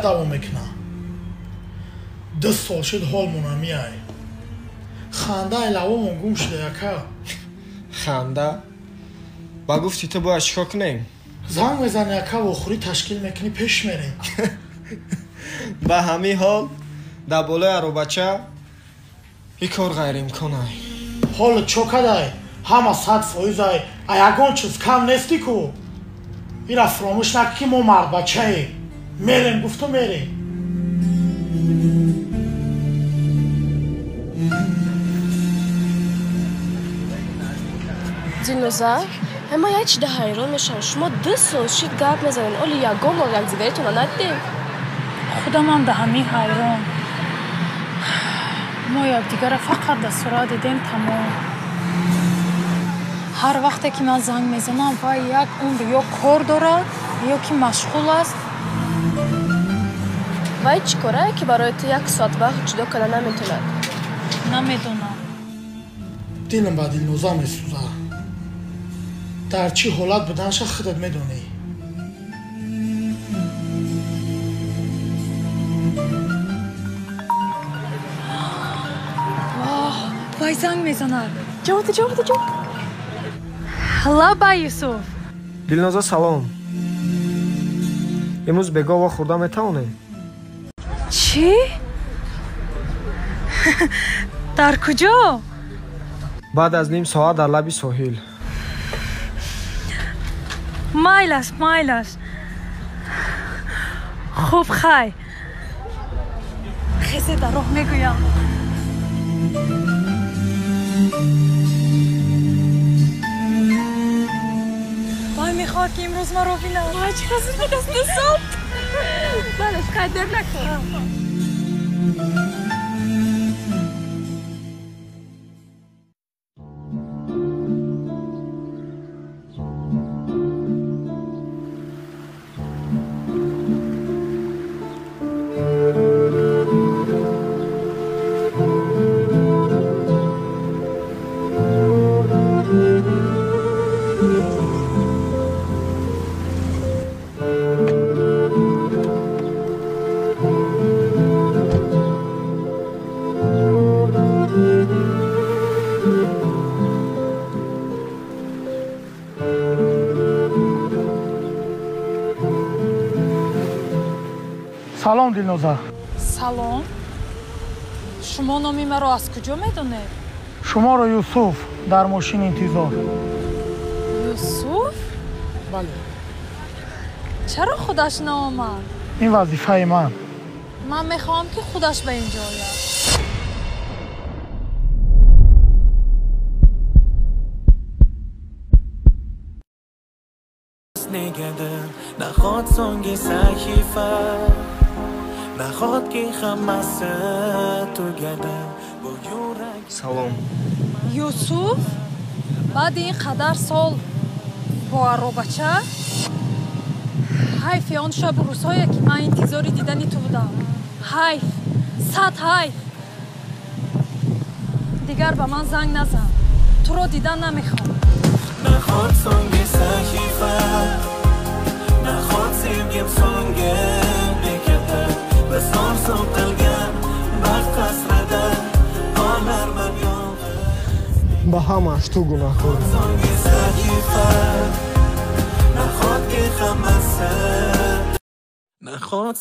давом мекуна. 2 сол шуд ҳол монамиай. Хандаи лабомон гум шуда яка. Ханда? Ба гуфти ту бояд чикор кунем? Занг мезани яка вохӯрӣ ташкил мекунӣ пеш мерем. Ба ҳамин ҳол дар болои аробача ин кор ғайриимкон ай. ҳоло чокадай ҳама 100% ай, а ягон чиз кам нести ку. ира фромӯш накӣ ки мо мардбачаем. мерем гуфту мерем. Дилноза, ҳама як чида ҳайрон мешавам. Шумо 2 сол шид гап мезанед, оли ягон бор якдигаритона надидем. худамам да ҳамин ҳайрон. мо якдигара фақат дар сурат дидем тамом. ҳар вақте ки ман занг мезанам вай як умр ё кор дорад ё ки машғул аст. вай чӣ корае ки барои ту 1 соат вақт ҷудо карда наметавонад? намедонам. дилам ба Дилноза месӯзад. дар чӣ ҳолат буданаша худат медонӣ. вай занг мезанад. ҷавод лаба Юсуф. Дилноза салом. имрӯз бегова хӯрда метавонем? чӣ? дар куҷо? баъд аз ним соат дар лаби соҳил. майл аст. хуб хай. хезе дар роҳ мегӯям. вай мехоҳад ки имрӯз маро бинад. вай чӣ хасис бадаст 2 сол. бале қайдер накун. салом Дилноза. салом. шумо номи маро аз куҷо медонед? шуморо Юсуф дар мошин интизор. юсуф? бале. чаро худаш наомад? ин вазифаи ман. ман мехоҳам ки худаш ба ин ҷо ояд. نخواد سنگ صحیفه نخواد که خمسه تو گده салом. юсуф баъди ин қадар сол бо аробача ҳайфи он шабу рӯзҳое ки ман интизори дидани ту будам. ҳайф, сад ҳайф. дигар ба ман занг назан. туро дидан намехоҳам. نخواد سنگ صحیفه نخواد sevgim so'ngim bekatda biz orzu qilgan baxt qasrida qolarman yolg'iz. ба ҳамааш ту гунаҳкор. So'nggi sahifa nahotki hammasi nahot